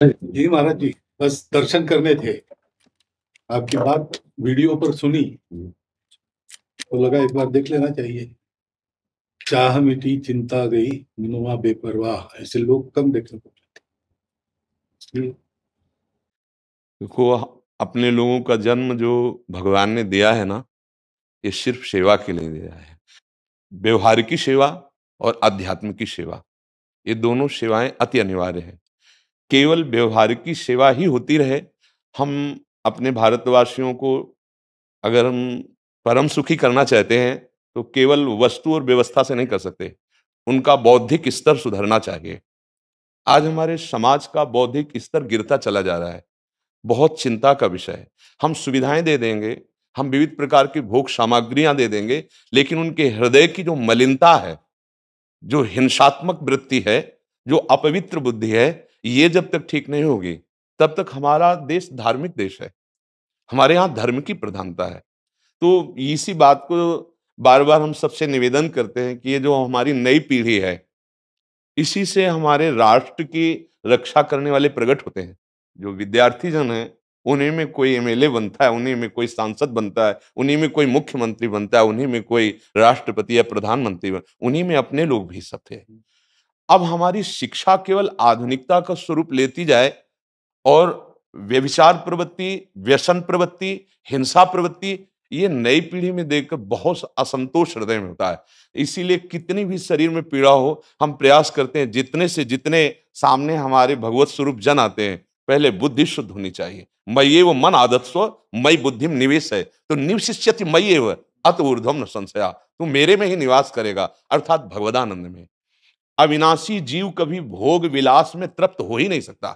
जी महाराज जी, बस दर्शन करने थे। आपकी बात वीडियो पर सुनी तो लगा एक बार देख लेना चाहिए। चाह मिटी चिंता गई, मनुआ बेपरवाह, ऐसे लोग कम देखने को मिलते। देखो, अपने लोगों का जन्म जो भगवान ने दिया है ना, ये सिर्फ सेवा के लिए दिया है। व्यवहारिकी सेवा और आध्यात्म की सेवा, ये दोनों सेवाएं अति अनिवार्य है। केवल व्यवहारिकी सेवा ही होती रहे, हम अपने भारतवासियों को अगर हम परम सुखी करना चाहते हैं तो केवल वस्तु और व्यवस्था से नहीं कर सकते, उनका बौद्धिक स्तर सुधरना चाहिए। आज हमारे समाज का बौद्धिक स्तर गिरता चला जा रहा है, बहुत चिंता का विषय है। हम सुविधाएं दे देंगे, हम विविध प्रकार की भोग सामग्रियां दे देंगे, लेकिन उनके हृदय की जो मलिनता है, जो हिंसात्मक वृत्ति है, जो अपवित्र बुद्धि है, ये जब तक ठीक नहीं होगी तब तक हमारा देश धार्मिक देश है, हमारे यहाँ धर्म की प्रधानता है। तो इसी बात को बार बार हम सबसे निवेदन करते हैं कि ये जो हमारी नई पीढ़ी है, इसी से हमारे राष्ट्र की रक्षा करने वाले प्रकट होते हैं। जो विद्यार्थी जन हैं, उन्हीं में कोई एमएलए बनता है, उन्हीं में कोई सांसद बनता है, उन्हीं में कोई मुख्यमंत्री बनता है, उन्हीं में कोई राष्ट्रपति या प्रधानमंत्री उन्हीं में अपने लोग भी सब थे। अब हमारी शिक्षा केवल आधुनिकता का स्वरूप लेती जाए और व्यभिचार प्रवृत्ति, व्यसन प्रवृत्ति, हिंसा प्रवृत्ति, ये नई पीढ़ी में देखकर बहुत असंतोष हृदय में होता है। इसीलिए कितनी भी शरीर में पीड़ा हो, हम प्रयास करते हैं जितने से जितने सामने हमारे भगवत स्वरूप जन आते हैं, पहले बुद्धि शुद्ध होनी चाहिए। मय्येव मन आदत्स्व मयि बुद्धिम निवेश है, तो निवशिष्यति मय्येव अत ऊर्ध्वम न संशया, तू मेरे में ही निवास करेगा, अर्थात भगवदानंद में। अविनाशी जीव कभी भोग विलास में तृप्त हो ही नहीं सकता।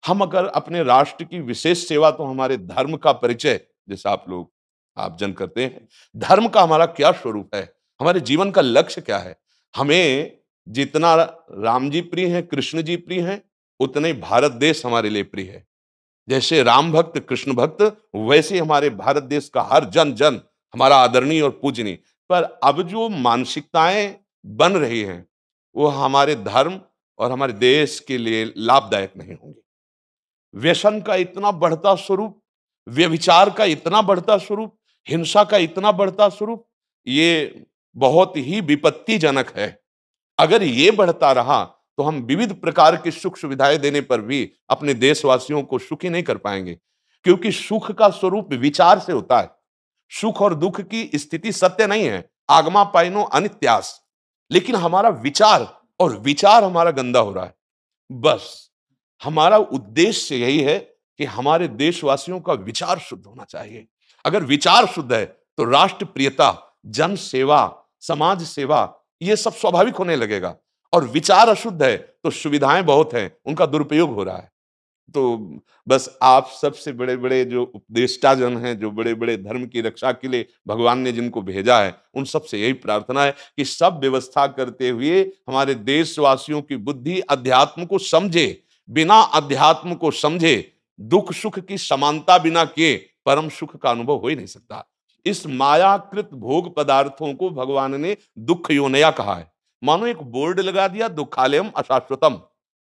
हम अगर अपने राष्ट्र की विशेष सेवा, तो हमारे धर्म का परिचय, जैसे आप जन करते हैं, धर्म का हमारा क्या स्वरूप है, हमारे जीवन का लक्ष्य क्या है। हमें जितना राम जी प्रिय हैं, कृष्ण जी प्रिय हैं, उतने ही भारत देश हमारे लिए प्रिय है। जैसे राम भक्त, कृष्ण भक्त, वैसे हमारे भारत देश का हर जन जन हमारा आदरणीय और पूजनीय। पर अब जो मानसिकताएं बन रही हैं, वो हमारे धर्म और हमारे देश के लिए लाभदायक नहीं होंगी। व्यसन का इतना बढ़ता स्वरूप, व्यभिचार का इतना बढ़ता स्वरूप, हिंसा का इतना बढ़ता स्वरूप, ये बहुत ही विपत्तिजनक है। अगर ये बढ़ता रहा तो हम विविध प्रकार की सुख सुविधाएं देने पर भी अपने देशवासियों को सुखी नहीं कर पाएंगे, क्योंकि सुख का स्वरूप विचार से होता है। सुख और दुख की स्थिति सत्य नहीं है, आगमा पाइनो अनित्यास, लेकिन हमारा विचार, और विचार हमारा गंदा हो रहा है। बस हमारा उद्देश्य यही है कि हमारे देशवासियों का विचार शुद्ध होना चाहिए। अगर विचार शुद्ध है तो राष्ट्र प्रियता, जन सेवा, समाज सेवा, ये सब स्वाभाविक होने लगेगा। और विचार अशुद्ध है तो सुविधाएं बहुत हैं, उनका दुरुपयोग हो रहा है। तो बस आप सबसे बड़े बड़े जो उपदेष्टा जन हैं, जो बड़े बड़े धर्म की रक्षा के लिए भगवान ने जिनको भेजा है, उन सबसे यही प्रार्थना है कि सब व्यवस्था करते हुए हमारे देशवासियों की बुद्धि अध्यात्म को समझे। बिना अध्यात्म को समझे दुख सुख की समानता बिना किए परम सुख का अनुभव हो ही नहीं सकता। इस मायाकृत भोग पदार्थों को भगवान ने दुख योनया कहा है। मानो एक बोर्ड लगा दिया, दुखालयम अशाश्वतम।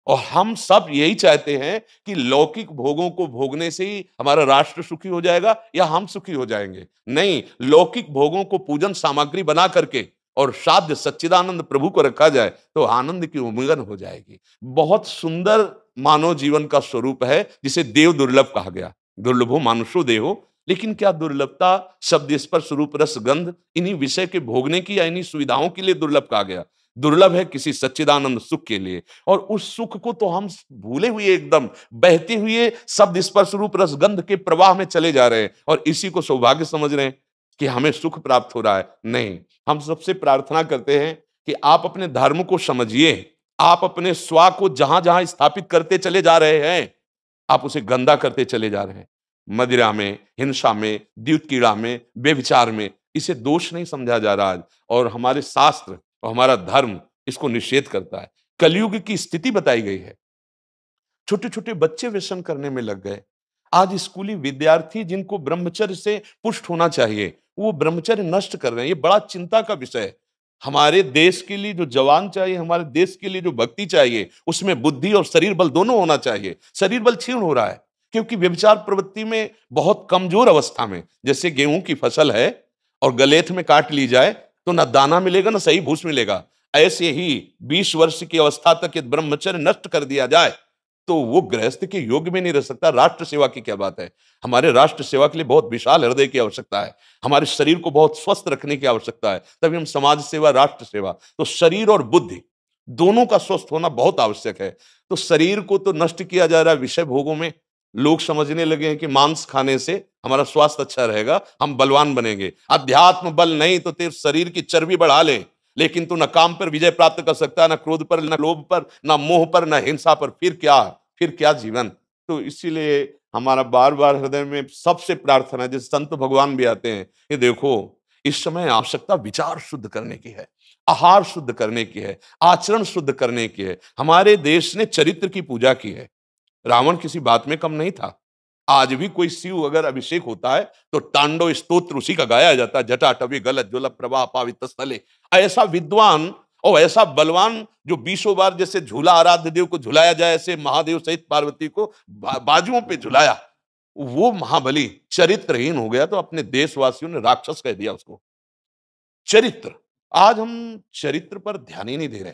और हम सब यही चाहते हैं कि लौकिक भोगों को भोगने से ही हमारा राष्ट्र सुखी हो जाएगा या हम सुखी हो जाएंगे। नहीं, लौकिक भोगों को पूजन सामग्री बना करके और साध्य सच्चिदानंद प्रभु को रखा जाए तो आनंद की उमंगन हो जाएगी। बहुत सुंदर मानव जीवन का स्वरूप है, जिसे देव दुर्लभ कहा गया। दुर्लभो मानुषो देहो, लेकिन क्या दुर्लभता शब्द स्पर्श रूप रस गंध इन्हीं विषय के भोगने की या इन्हीं सुविधाओं के लिए दुर्लभ कहा गया? दुर्लभ है किसी सच्चिदानंद सुख के लिए। और उस सुख को तो हम भूले हुए, एकदम बहते हुए शब्द स्पर्श रूप रसगंध के प्रवाह में चले जा रहे हैं और इसी को सौभाग्य समझ रहे हैं कि हमें सुख प्राप्त हो रहा है। नहीं, हम सबसे प्रार्थना करते हैं कि आप अपने धर्म को समझिए। आप अपने स्वा को जहां जहां स्थापित करते चले जा रहे हैं, आप उसे गंदा करते चले जा रहे हैं। मदिरा में, हिंसा में, द्यूत कीड़ा में, बेविचार में, इसे दोष नहीं समझा जा रहा आज। और हमारे शास्त्र और हमारा धर्म इसको निषेध करता है। कलयुग की स्थिति बताई गई है। छोटे छोटे बच्चे व्यसन करने में लग गए। आज स्कूली विद्यार्थी जिनको ब्रह्मचर्य से पुष्ट होना चाहिए, वो ब्रह्मचर्य नष्ट कर रहे हैं। ये बड़ा चिंता का विषय है। हमारे देश के लिए जो जवान चाहिए, हमारे देश के लिए जो भक्ति चाहिए, उसमें बुद्धि और शरीर बल दोनों होना चाहिए। शरीर बल क्षीण हो रहा है क्योंकि व्यभिचार प्रवृत्ति में बहुत कमजोर अवस्था में, जैसे गेहूं की फसल है और गलेथ में काट ली जाए तो ना दाना मिलेगा ना सही भूस मिलेगा, ऐसे ही 20 वर्ष की अवस्था तक यदि ब्रह्मचर्य नष्ट कर दिया जाए तो वो गृहस्थ के योग्य में नहीं रह सकता। राष्ट्र सेवा की क्या बात है। हमारे राष्ट्र सेवा के लिए बहुत विशाल हृदय की आवश्यकता है, हमारे शरीर को बहुत स्वस्थ रखने की आवश्यकता है, तभी हम समाज सेवा, राष्ट्र सेवा। तो शरीर और बुद्धि दोनों का स्वस्थ होना बहुत आवश्यक है। तो शरीर को तो नष्ट किया जा रहा है विषय भोगों में। लोग समझने लगे हैं कि मांस खाने से हमारा स्वास्थ्य अच्छा रहेगा, हम बलवान बनेंगे। अध्यात्म बल नहीं तो तेरे शरीर की चर्बी बढ़ा ले, लेकिन तू न काम पर विजय प्राप्त कर सकता, न क्रोध पर, न लोभ पर, न मोह पर, न हिंसा पर। फिर क्या जीवन। तो इसीलिए हमारा बार बार हृदय में सबसे प्रार्थना है, जैसे संत भगवान भी आते हैं, ये देखो इस समय आवश्यकता विचार शुद्ध करने की है, आहार शुद्ध करने की है, आचरण शुद्ध करने की है। हमारे देश ने चरित्र की पूजा की है। रावण किसी बात में कम नहीं था। आज भी कोई शिव अगर अभिषेक होता है तो तांडव स्तोत्र उसी का गाया जाता है, जटाटवी गलत ज्वल प्रवाह पावित स्थले। ऐसा विद्वान और ऐसा बलवान जो 20 बार जैसे झूला आराध्य देव को झुलाया जाए, ऐसे महादेव सहित पार्वती को बाजुओं पे झुलाया, वो महाबली चरित्रहीन हो गया तो अपने देशवासियों ने राक्षस कह दिया उसको। चरित्र, आज हम चरित्र पर ध्यान ही नहीं दे रहे।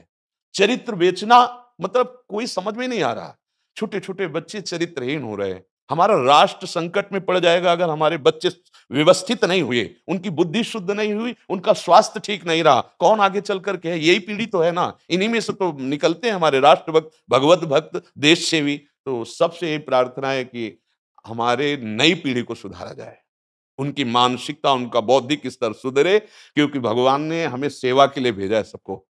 चरित्र बेचना मतलब कोई समझ में नहीं आ रहा। छोटे छोटे बच्चे चरित्रहीन हो रहे हैं। हमारा राष्ट्र संकट में पड़ जाएगा अगर हमारे बच्चे व्यवस्थित नहीं हुए, उनकी बुद्धि शुद्ध नहीं हुई, उनका स्वास्थ्य ठीक नहीं रहा। कौन आगे चल करके है? यही पीढ़ी तो है ना, इन्हीं में से तो निकलते हैं हमारे राष्ट्र भक्त, भगवत भक्त, देश सेवी। तो सबसे यही प्रार्थना है कि हमारे नई पीढ़ी को सुधारा जाए, उनकी मानसिकता, उनका बौद्धिक स्तर सुधरे, क्योंकि भगवान ने हमें सेवा के लिए भेजा है सबको।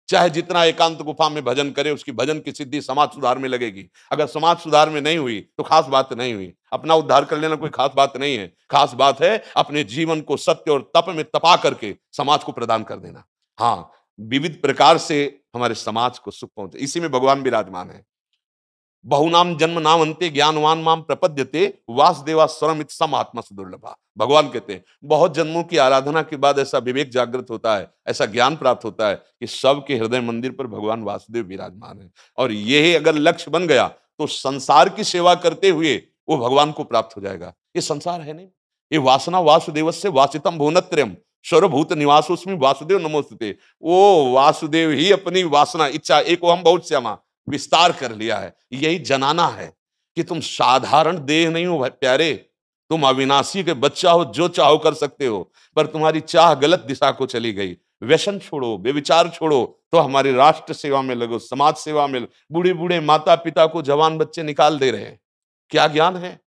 चाहे जितना एकांत गुफा में भजन करे, उसकी भजन की सिद्धि समाज सुधार में लगेगी। अगर समाज सुधार में नहीं हुई तो खास बात नहीं हुई। अपना उद्धार कर लेना कोई खास बात नहीं है। खास बात है अपने जीवन को सत्य और तप में तपा करके समाज को प्रदान कर देना। हाँ, विविध प्रकार से हमारे समाज को सुख पहुंचे, इसी में भगवान विराजमान है। बहुनाम जन्म नाम अंते ज्ञानवान माम प्रपद्यते वासुदेवा स्वरमित सम आत्मा सुदुर्लभा। भगवान कहते हैं बहुत जन्मों की आराधना के बाद ऐसा विवेक जागृत होता है, ऐसा ज्ञान प्राप्त होता है कि सबके हृदय मंदिर पर भगवान वासुदेव विराजमान है। और यही अगर लक्ष्य बन गया तो संसार की सेवा करते हुए वो भगवान को प्राप्त हो जाएगा। ये संसार है नहीं, ये वासना वासुदेवस्य वासितम भुवनत्रयम् सर्वभूत निवासोस्मि वासुदेव नमोस्तुते। वो वासुदेव ही अपनी वासना, इच्छा, एक हम बहुत श्यामा विस्तार कर लिया है। यही जनाना है कि तुम साधारण देह नहीं हो प्यारे, तुम अविनाशी के बच्चा हो, जो चाहो कर सकते हो। पर तुम्हारी चाह गलत दिशा को चली गई। व्यसन छोड़ो, बेविचार छोड़ो, तो हमारी राष्ट्र सेवा में लगो, समाज सेवा में। बूढ़े बूढ़े माता पिता को जवान बच्चे निकाल दे रहे हैं। क्या ज्ञान है?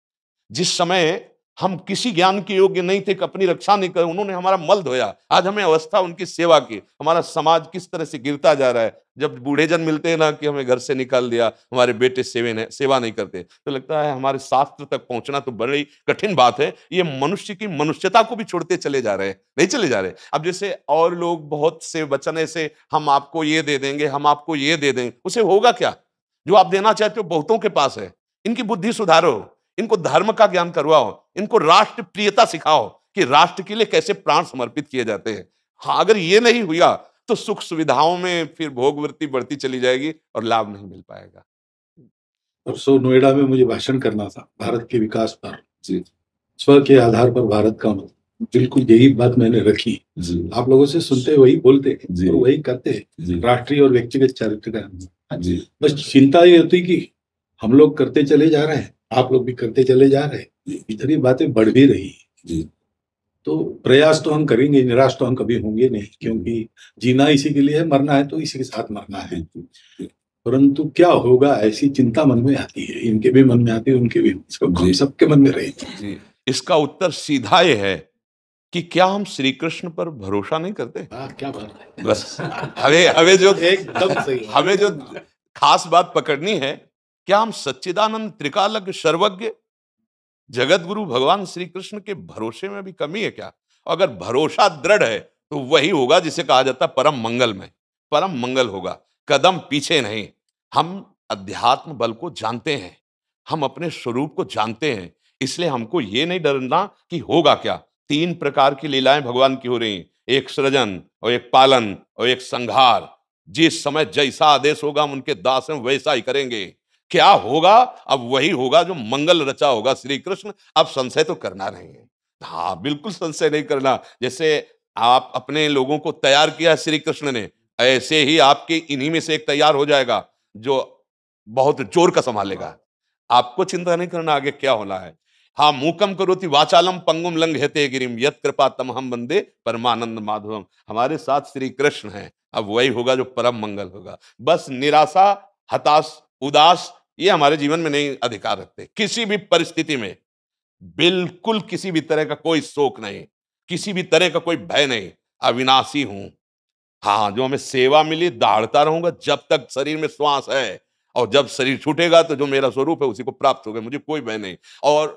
जिस समय हम किसी ज्ञान के योग्य नहीं थे कि अपनी रक्षा नहीं कर, उन्होंने हमारा मल धोया। आज हमें अवस्था उनकी सेवा की। हमारा समाज किस तरह से गिरता जा रहा है। जब बूढ़े जन मिलते हैं ना कि हमें घर से निकाल दिया, हमारे बेटे सेवा नहीं करते, तो लगता है हमारे शास्त्र तक पहुंचना तो बड़ी कठिन बात है। ये मनुष्य की मनुष्यता को भी छोड़ते चले जा रहे हैं, नहीं चले जा रहे। अब जैसे और लोग बहुत से वचन ऐसे, हम आपको ये दे देंगे, हम आपको ये दे देंगे, उसे होगा क्या? जो आप देना चाहते हो बहुतों के पास है। इनकी बुद्धि सुधारो, इनको धर्म का ज्ञान करवाओ, इनको राष्ट्र प्रियता सिखाओ कि राष्ट्र के लिए कैसे प्राण समर्पित किए जाते हैं। हाँ, अगर ये नहीं हुआ तो सुख सुविधाओं में फिर भोगवृत्ति बढ़ती चली जाएगी और लाभ नहीं मिल पाएगा। परसों नोएडा में मुझे भाषण करना था भारत के विकास पर। जी, स्व के आधार पर भारत का मत, बिल्कुल यही बात मैंने रखी। आप लोगों से सुनते वही बोलते और वही करते, राष्ट्रीय और व्यक्तिगत चरित्र का। बस चिंता ये होती कि हम लोग करते चले जा रहे हैं, आप लोग भी करते चले जा रहे हैं, इतनी बातें बढ़ भी रही है। तो प्रयास तो हम करेंगे, निराश तो हम कभी होंगे नहीं, क्योंकि जीना इसी के लिए है, मरना है तो इसी के साथ मरना है। परंतु क्या होगा, ऐसी चिंता मन में आती है, इनके भी मन में आती है, उनके भी, सबके मन में रहेगी। इसका उत्तर सीधा ये है कि क्या हम श्री कृष्ण पर भरोसा नहीं करते? क्या बात है। बस हमें जो एकदम सही, हमें जो खास बात पकड़नी है, क्या हम सच्चिदानंद त्रिकालज्ञ सर्वज्ञ जगत गुरु भगवान श्री कृष्ण के भरोसे में भी कमी है क्या? अगर भरोसा दृढ़ है तो वही होगा जिसे कहा जाता है परम मंगल में। परम मंगल होगा, कदम पीछे नहीं। हम अध्यात्म बल को जानते हैं, हम अपने स्वरूप को जानते हैं, इसलिए हमको ये नहीं डरना कि होगा क्या। 3 प्रकार की लीलाएं भगवान की हो रही हैं। एक सृजन और एक पालन और एक संहार। जिस समय जैसा आदेश होगा हम उनके दास हैं, वैसा ही करेंगे। क्या होगा? अब वही होगा जो मंगल रचा होगा श्री कृष्ण। अब संशय तो करना नहीं है। हाँ, बिल्कुल संशय नहीं करना। जैसे आप अपने लोगों को तैयार किया श्री कृष्ण ने, ऐसे ही आपके इन्हीं में से एक तैयार हो जाएगा जो बहुत जोर का संभालेगा। आपको चिंता नहीं करना आगे क्या होना है। हाँ, मूकम करोति वाचालम पंगुम लंघयते गिरिम यत् कृपा तमहम वंदे परमानंद माधवम। हमारे साथ श्री कृष्ण हैं। अब वही होगा जो परम मंगल होगा। बस निराशा, हताश, उदास ये हमारे जीवन में नहीं अधिकार रखते। किसी भी परिस्थिति में बिल्कुल किसी भी तरह का कोई शोक नहीं, किसी भी तरह का कोई भय नहीं। अविनाशी हूं। हाँ, जो हमें सेवा मिली दहाड़ता रहूंगा जब तक शरीर में श्वास है, और जब शरीर छूटेगा तो जो मेरा स्वरूप है उसी को प्राप्त होगा। मुझे कोई भय नहीं। और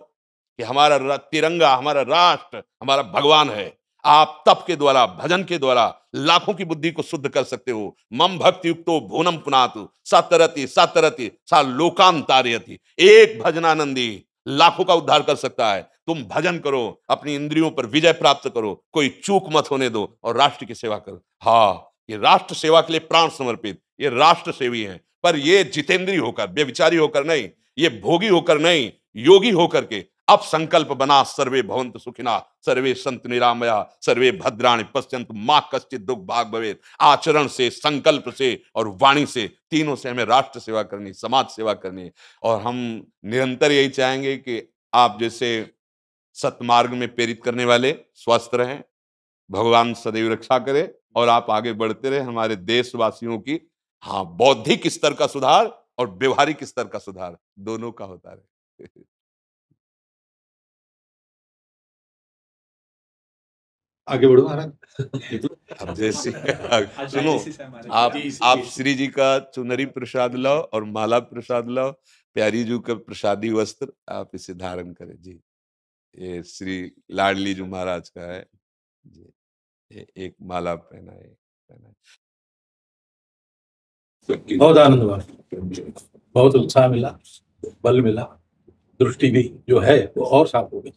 कि हमारा तिरंगा, हमारा राष्ट्र, हमारा भगवान है। आप तप के द्वारा, भजन के द्वारा लाखों की बुद्धि को शुद्ध कर सकते हो। मम भक्ति युक्तो भुवनम पुनातु सतरति सतरति सा लोकांतारयति। एक भजनानंदी लाखों का उद्धार कर सकता है। तुम भजन करो, अपनी इंद्रियों पर विजय प्राप्त करो, कोई चूक मत होने दो और राष्ट्र की सेवा करो। हाँ, ये राष्ट्र सेवा के लिए प्राण समर्पित, ये राष्ट्र सेवी हैं। पर ये जितेंद्रीय होकर, व्यभिचारी होकर नहीं, ये भोगी होकर नहीं, योगी होकर के अब संकल्प बना, सर्वे भवन्तु सुखिना, सर्वे सन्तु निरामया, सर्वे भद्राणि पश्यन्तु मां कश्चित् दुख भाग भवेत्। आचरण से, संकल्प से और वाणी से, तीनों से हमें राष्ट्र सेवा करनी, समाज सेवा करनी। और हम निरंतर यही चाहेंगे कि आप जैसे सतमार्ग में प्रेरित करने वाले स्वस्थ रहें, भगवान सदैव रक्षा करे और आप आगे बढ़ते रहे। हमारे देशवासियों की हाँ बौद्धिक स्तर का सुधार और व्यवहारिक स्तर का सुधार दोनों का होता रहे। आगे बढ़ो महाराज। अब जैसे सुनो, ICC से हमारे आप श्री जी का चुनरी प्रसाद लाओ और माला प्रसाद लाओ, प्यारी जी का प्रसादी वस्त्र आप इसे धारण करें जी। ये श्री लाडली जी महाराज का है जी। ये एक माला पहना है। बहुत आनंद हुआ, बहुत उत्साह मिला, बल मिला, दृष्टि भी जो है वो और साफ हो गई।